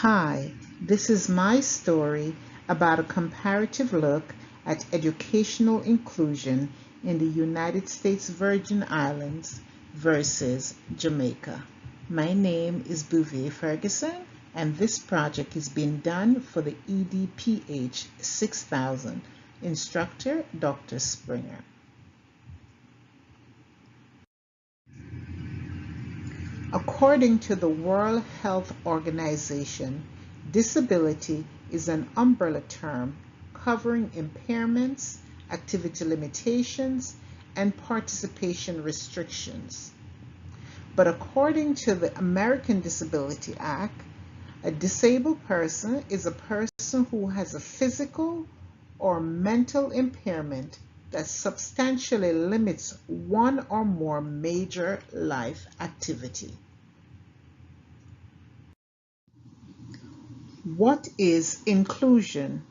Hi, this is my story about a comparative look at educational inclusion in the United States Virgin Islands versus Jamaica. My name is Bouvier Ferguson, and this project is being done for the EDPH 6000 instructor, Dr. Springer. According to the World Health Organization, disability is an umbrella term covering impairments, activity limitations, and participation restrictions. But according to the American Disability Act, a disabled person is a person who has a physical or mental impairment that substantially limits one or more major life activity. What is inclusion?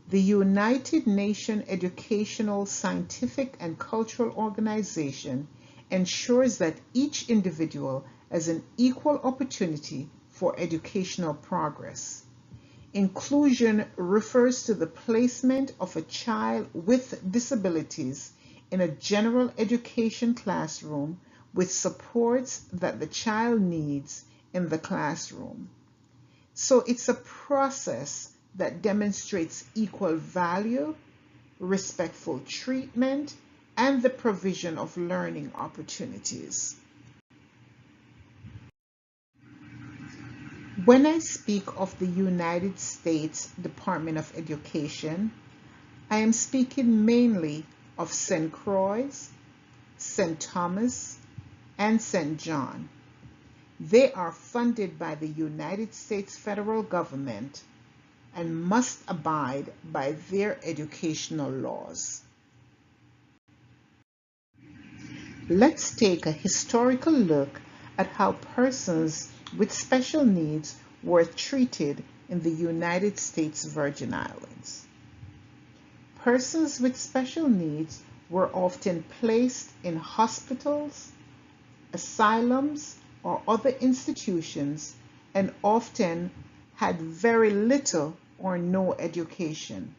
The United Nations Educational, Scientific, and Cultural Organization ensures that each individual has an equal opportunity for educational progress. Inclusion refers to the placement of a child with disabilities in a general education classroom with supports that the child needs in the classroom. So it's a process that demonstrates equal value, respectful treatment, and the provision of learning opportunities. When I speak of the United States Department of Education, I am speaking mainly of St. Croix, St. Thomas, and St. John. They are funded by the United States federal government and must abide by their educational laws. Let's take a historical look at how persons with special needs were treated in the United States Virgin Islands. Persons with special needs were often placed in hospitals, asylums, or other institutions, and often had very little or no education.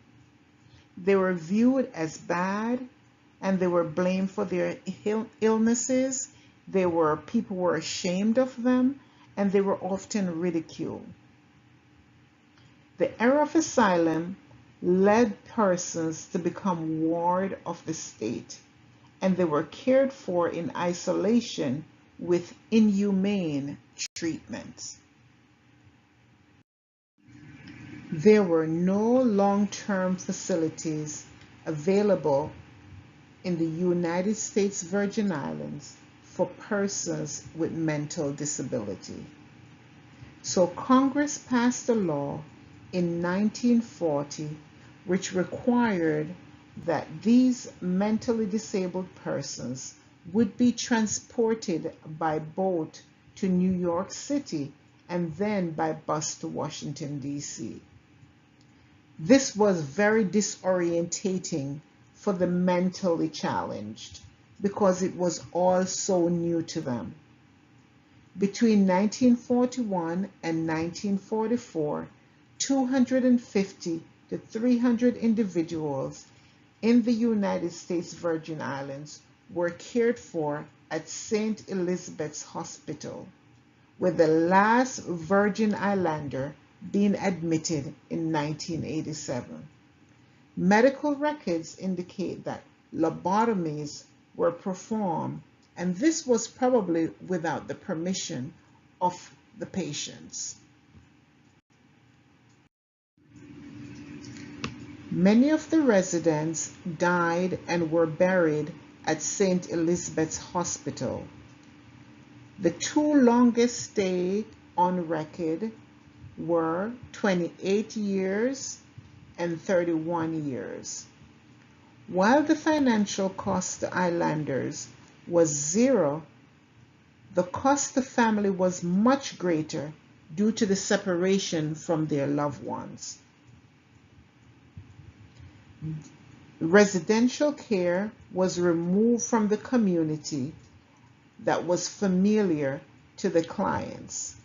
They were viewed as bad, and they were blamed for their illnesses. People were ashamed of them, and they were often ridiculed. The era of asylum led persons to become ward of the state, and they were cared for in isolation with inhumane treatments. There were no long-term facilities available in the United States Virgin Islands for persons with mental disability. So Congress passed a law in 1940 which required that these mentally disabled persons would be transported by boat to New York City and then by bus to Washington, D.C. This was very disorientating for the mentally challenged because it was all so new to them. Between 1941 and 1944, 250 to 300 individuals in the United States Virgin Islands were cared for at St. Elizabeth's Hospital, with the last Virgin Islander being admitted in 1987. Medical records indicate that lobotomies were performed, and this was probably without the permission of the patients. Many of the residents died and were buried at St. Elizabeth's Hospital. The two longest stays on record were 28 years and 31 years. While the financial cost to islanders was zero, the cost to family was much greater due to the separation from their loved ones. Residential care was removed from the community that was familiar to the clients.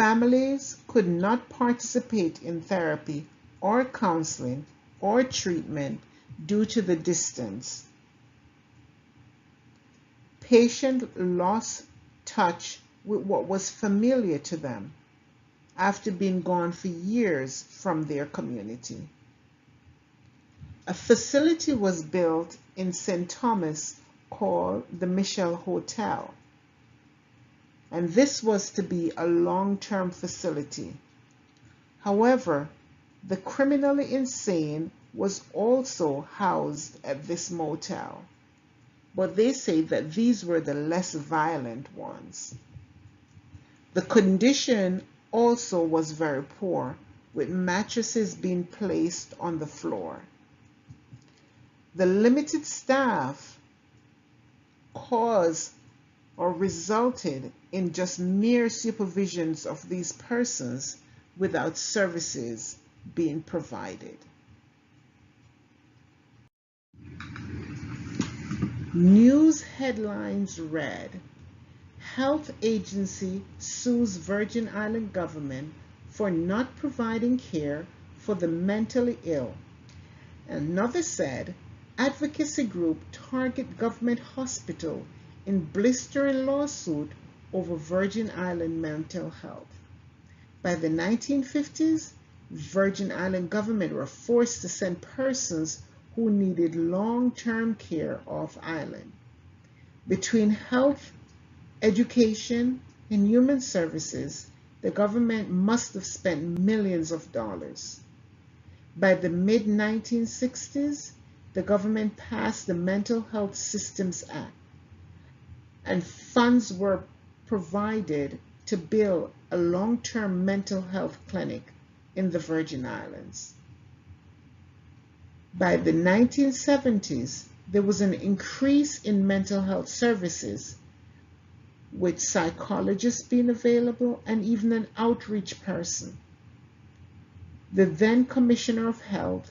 Families could not participate in therapy or counseling or treatment due to the distance. Patients lost touch with what was familiar to them after being gone for years from their community. A facility was built in St. Thomas called the Michel Hotel, and this was to be a long-term facility. However, the criminally insane was also housed at this motel, but they say that these were the less violent ones. The condition also was very poor, with mattresses being placed on the floor. The limited staff caused or resulted in just mere supervisions of these persons without services being provided. News headlines read, Health Agency sues Virgin Island government for not providing care for the mentally ill. Another said, Advocacy group target government hospital in blistering lawsuit over Virgin Island mental health. By the 1950s, Virgin Island government were forced to send persons who needed long-term care off island. Between health, education, and human services, the government must have spent millions of dollars. By the mid-1960s, the government passed the Mental Health Systems Act, and funds were provided to build a long-term mental health clinic in the Virgin Islands. By the 1970s, there was an increase in mental health services, with psychologists being available and even an outreach person. The then Commissioner of Health,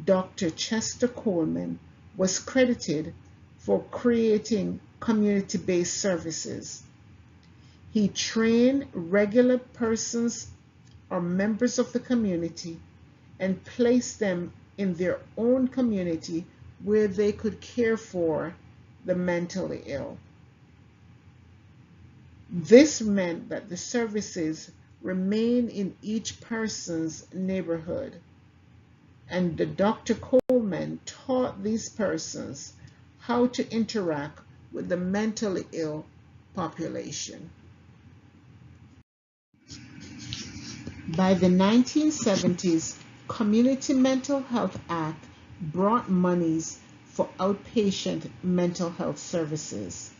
Dr. Chester Coleman, was credited for creating community-based services. He trained regular persons or members of the community and placed them in their own community where they could care for the mentally ill. This meant that the services remained in each person's neighborhood, and the Dr. Coleman taught these persons how to interact with the mentally ill population. By the 1970s, Community Mental Health Act brought monies for outpatient mental health services.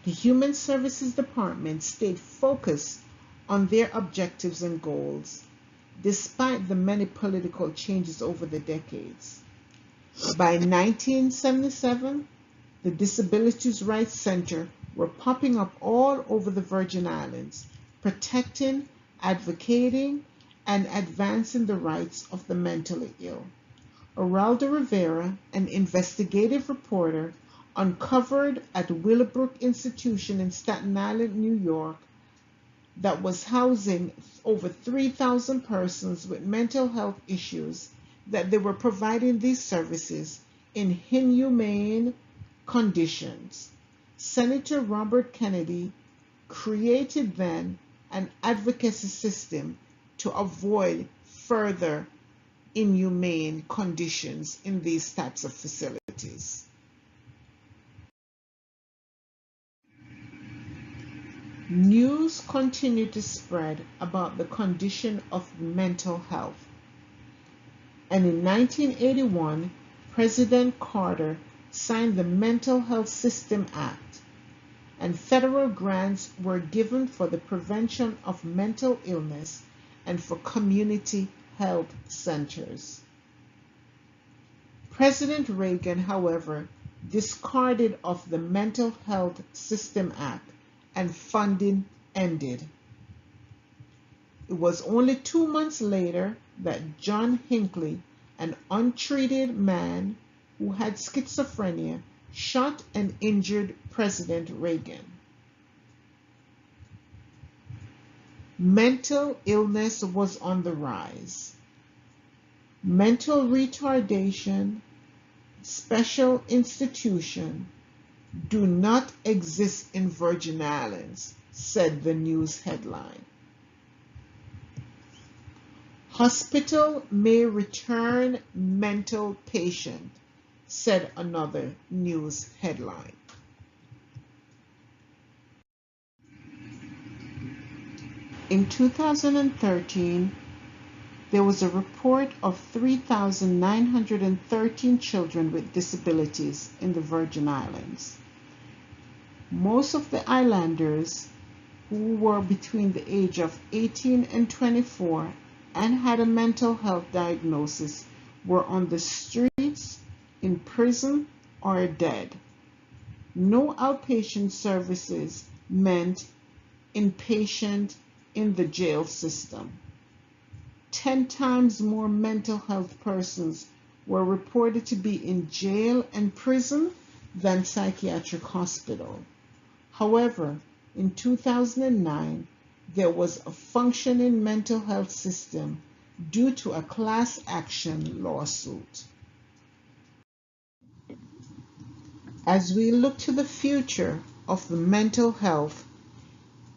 The Human Services Department stayed focused on their objectives and goals, despite the many political changes over the decades. By 1977, the Disabilities Rights Center were popping up all over the Virgin Islands, protecting, advocating, and advancing the rights of the mentally ill. Oraldo Rivera, an investigative reporter, uncovered at Willowbrook Institution in Staten Island, New York, that was housing over 3,000 persons with mental health issues, that they were providing these services in inhumane conditions. Senator Robert Kennedy created then an advocacy system to avoid further inhumane conditions in these types of facilities. News continued to spread about the condition of mental health, and in 1981, President Carter signed the Mental Health System Act, and federal grants were given for the prevention of mental illness and for community health centers. President Reagan, however, discarded of the Mental Health System Act, and funding ended. It was only 2 months later that John Hinckley, an untreated man who had schizophrenia, shot and injured President Reagan. Mental illness was on the rise. Mental retardation, special institution do not exist in Virgin Islands, said the news headline. Hospital may return mental patient, said another news headline. In 2013, there was a report of 3,913 children with disabilities in the Virgin Islands. Most of the islanders who were between the age of 18 and 24 and had a mental health diagnosis were on the streets, in prison, or dead. No outpatient services meant inpatient in the jail system. 10 times more mental health persons were reported to be in jail and prison than psychiatric hospital. However, in 2009, there was a functioning mental health system due to a class action lawsuit. As we look to the future of the mental health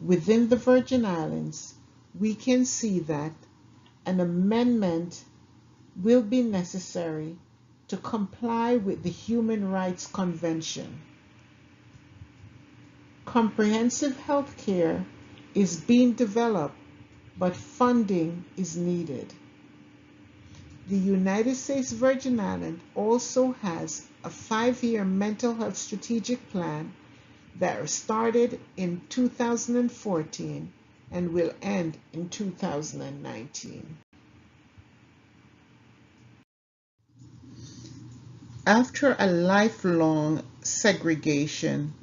within the Virgin Islands, we can see that an amendment will be necessary to comply with the Human Rights Convention. Comprehensive health care is being developed, but funding is needed. The United States Virgin Islands also has a 5-year mental health strategic plan that started in 2014 and will end in 2019. After a lifelong segregation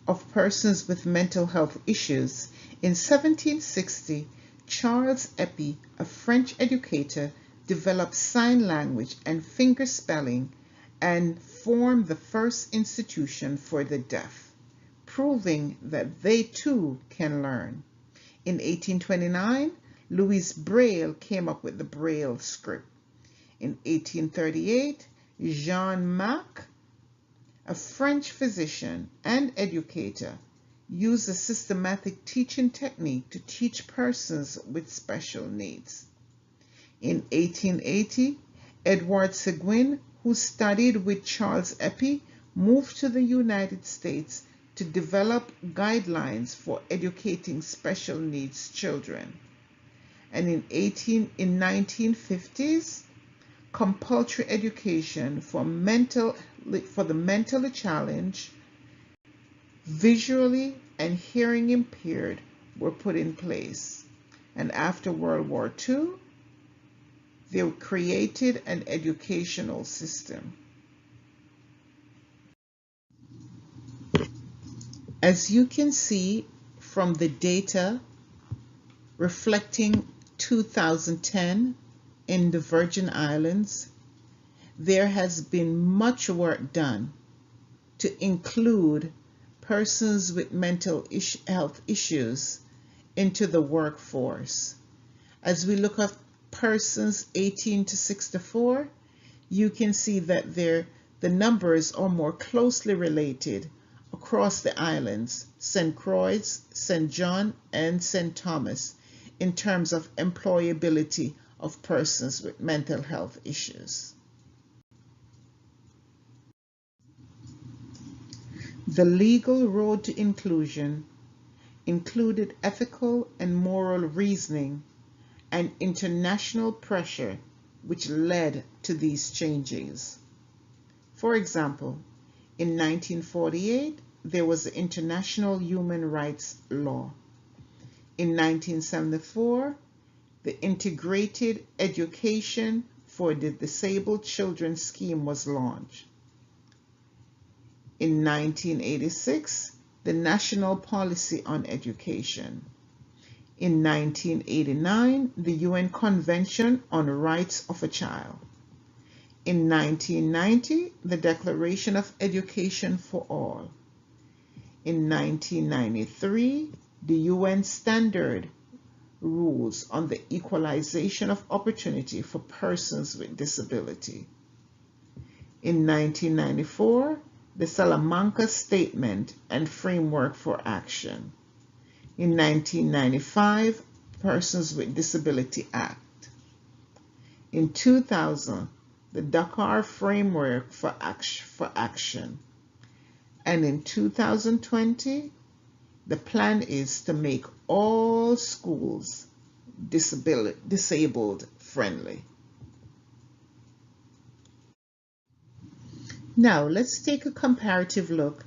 of persons with mental health issues, in 1760, Charles Epi, a French educator, developed sign language and finger spelling and formed the first institution for the deaf, proving that they too can learn. In 1829, Louis Braille came up with the Braille script. In 1838, Jean Mac, a French physician and educator, used a systematic teaching technique to teach persons with special needs. In 1880, Edward Seguin, who studied with Charles Epi, moved to the United States to develop guidelines for educating special needs children. And in 1950s, compulsory education for the mentally challenged, visually and hearing impaired were put in place. And after World War II, they created an educational system. As you can see from the data reflecting 2010 in the Virgin Islands, there has been much work done to include persons with mental health issues into the workforce. As we look at persons 18 to 64, you can see that the numbers are more closely related across the islands, St. Croix, St. John, and St. Thomas, in terms of employability of persons with mental health issues. The legal road to inclusion included ethical and moral reasoning and international pressure which led to these changes. For example, in 1948, there was the International Human Rights Law. In 1974, the Integrated Education for the Disabled Children Scheme was launched. In 1986, the National Policy on Education. In 1989, the UN Convention on Rights of a Child. In 1990, the Declaration of Education for All. In 1993, the UN standard rules on the equalization of opportunity for persons with disability. In 1994, the Salamanca Statement and Framework for Action. In 1995, Persons with Disability Act. In 2000, the Dakar Framework for Action. And in 2020, the plan is to make all schools disabled friendly. Now let's take a comparative look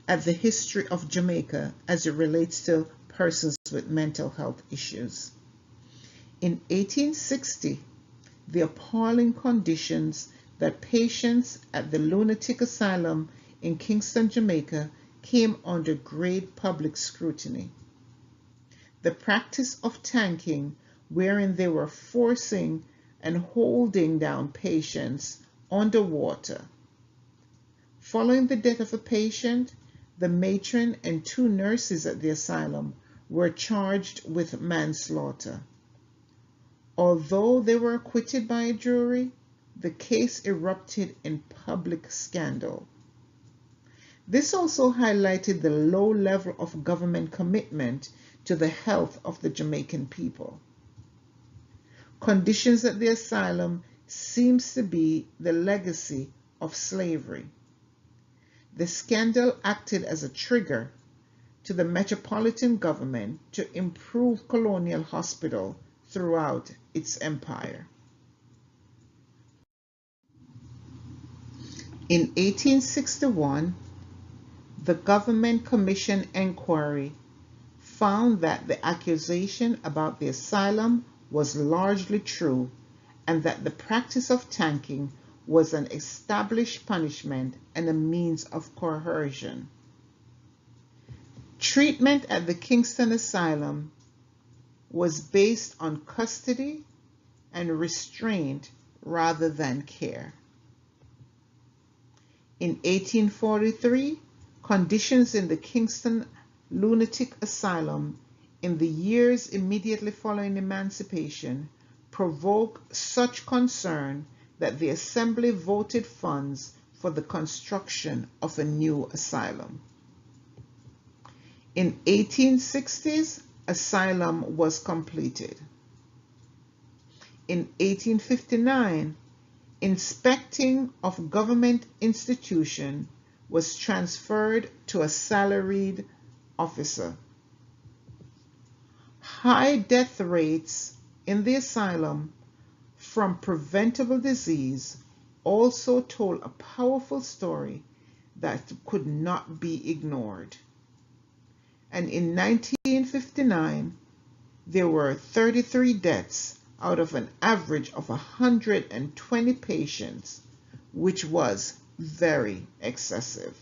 at the history of Jamaica as it relates to persons with mental health issues. In 1860, the appalling conditions that patients at the lunatic asylum in Kingston, Jamaica, came under great public scrutiny. The practice of tanking, wherein they were forcing and holding down patients underwater. Following the death of a patient, the matron and 2 nurses at the asylum were charged with manslaughter. Although they were acquitted by a jury, the case erupted in public scandal. This also highlighted the low level of government commitment to the health of the Jamaican people. Conditions at the asylum seems to be the legacy of slavery. The scandal acted as a trigger to the metropolitan government to improve colonial hospital throughout its empire. In 1861, the government commission inquiry found that the accusation about the asylum was largely true and that the practice of tanking was an established punishment and a means of coercion. Treatment at the Kingston Asylum was based on custody and restraint rather than care. In 1843, conditions in the Kingston Lunatic Asylum in the years immediately following emancipation provoked such concern that the Assembly voted funds for the construction of a new asylum. In 1860s, asylum was completed. In 1859, inspecting of government institution was transferred to a salaried officer. High death rates in the asylum from preventable disease also told a powerful story that could not be ignored. And in 1959, there were 33 deaths out of an average of 120 patients, which was very excessive.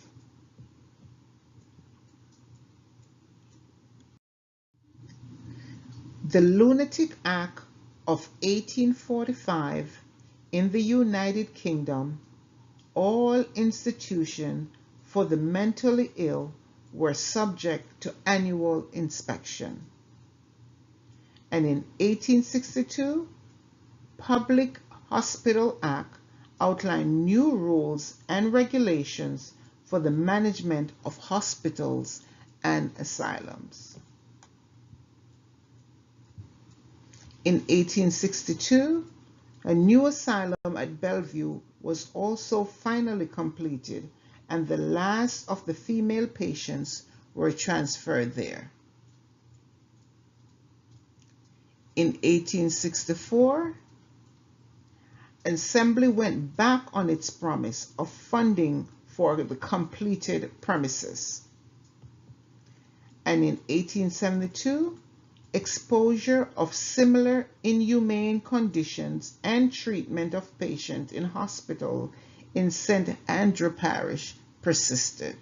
The Lunatic Act of 1845 in the United Kingdom, all institutions for the mentally ill were subject to annual inspection. And in 1862, Public Hospital Act outlined new rules and regulations for the management of hospitals and asylums. In 1862, a new asylum at Bellevue was also finally completed, and the last of the female patients were transferred there. In 1864, Assembly went back on its promise of funding for the completed premises. And in 1872, exposure of similar inhumane conditions and treatment of patients in hospital in St. Andrew Parish persisted.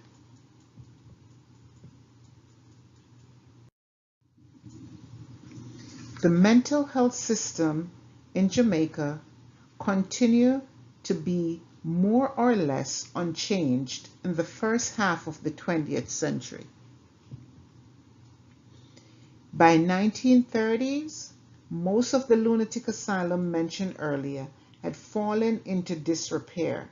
The mental health system in Jamaica continued to be more or less unchanged in the first half of the 20th century. By 1930s, most of the lunatic asylum mentioned earlier had fallen into disrepair,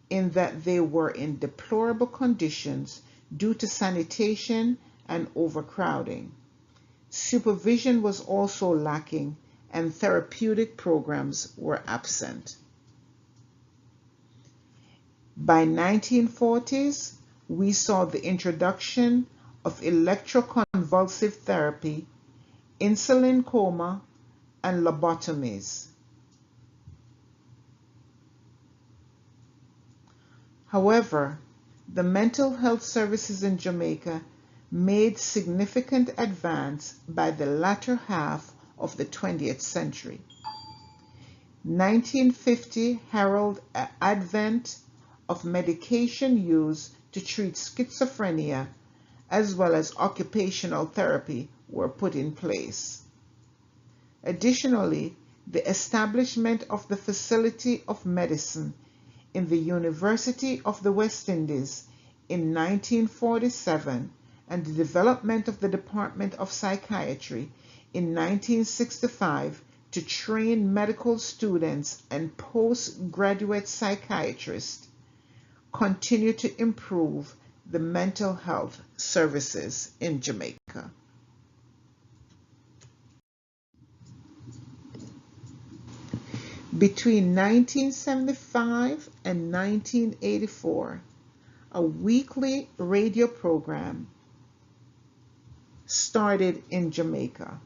in that they were in deplorable conditions due to sanitation and overcrowding. Supervision was also lacking, and therapeutic programs were absent. By 1940s, we saw the introduction of electroconvulsive therapy, insulin coma, and lobotomies. However, the mental health services in Jamaica made significant advance by the latter half of the 20th century. 1950 heralded an advent of medication use to treat schizophrenia, as well as occupational therapy, were put in place. Additionally, the establishment of the Faculty of Medicine in the University of the West Indies in 1947 and the development of the Department of Psychiatry in 1965 to train medical students and postgraduate psychiatrists continue to improve the mental health services in Jamaica. Between 1975 and 1984, a weekly radio program started in Jamaica.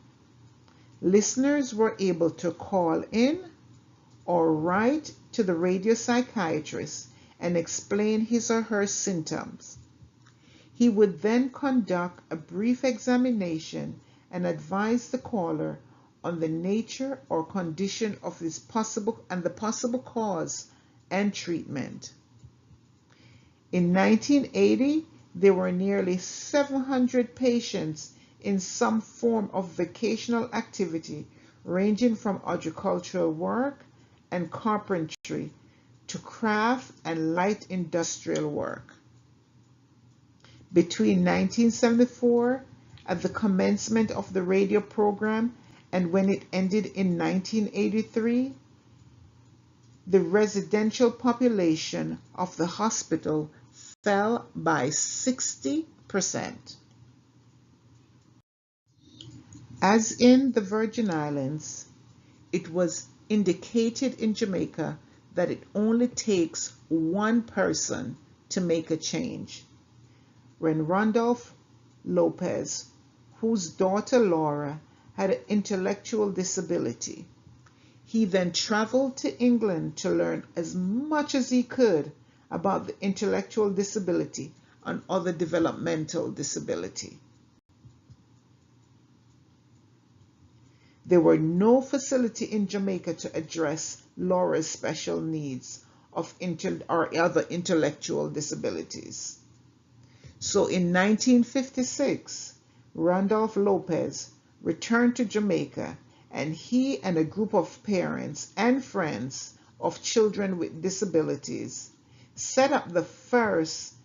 Listeners were able to call in or write to the radio psychiatrist and explain his or her symptoms. He would then conduct a brief examination and advise the caller on the nature or condition of the possible cause and treatment. In 1980, there were nearly 700 patients in some form of vocational activity, ranging from agricultural work and carpentry to craft and light industrial work. Between 1974, at the commencement of the radio program, and when it ended in 1983, the residential population of the hospital fell by 60%. As in the Virgin Islands, it was indicated in Jamaica that it only takes one person to make a change. When Randolph Lopez, whose daughter Laura had an intellectual disability, he then traveled to England to learn as much as he could about the intellectual disability and other developmental disability. There were no facility in Jamaica to address Laura's special needs or other intellectual disabilities. So in 1956, Randolph Lopez returned to Jamaica, and he and a group of parents and friends of children with disabilities set up the first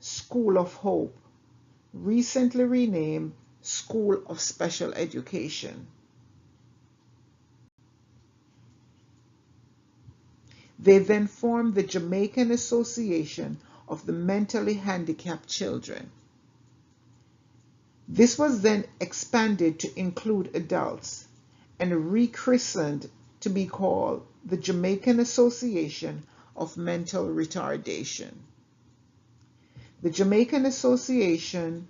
School of Hope, recently renamed School of Special Education. They then formed the Jamaican Association of the Mentally Handicapped Children. This was then expanded to include adults and rechristened to be called the Jamaican Association of Mental Retardation. The Jamaican Association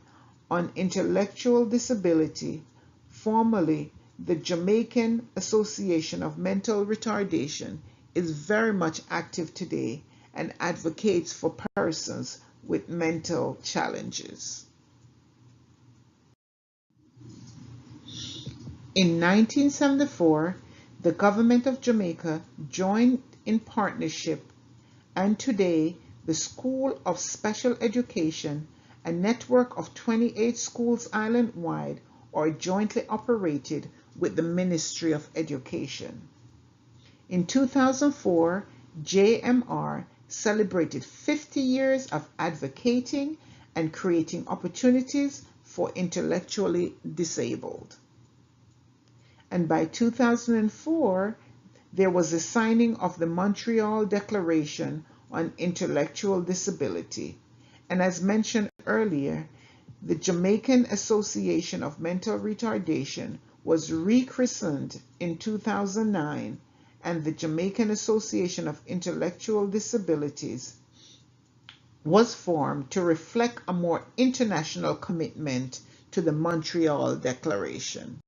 on Intellectual Disability, formerly the Jamaican Association of Mental Retardation, is very much active today and advocates for persons with mental challenges. In 1974, the government of Jamaica joined in partnership, and today the School of Special Education, a network of 28 schools island-wide, are jointly operated with the Ministry of Education. In 2004, JMR celebrated 50 years of advocating and creating opportunities for intellectually disabled. And by 2004, there was a signing of the Montreal Declaration on Intellectual Disability. And as mentioned earlier, the Jamaican Association of Mental Retardation was rechristened in 2009, and the Jamaican Association of Intellectual Disabilities was formed to reflect a more international commitment to the Montreal Declaration.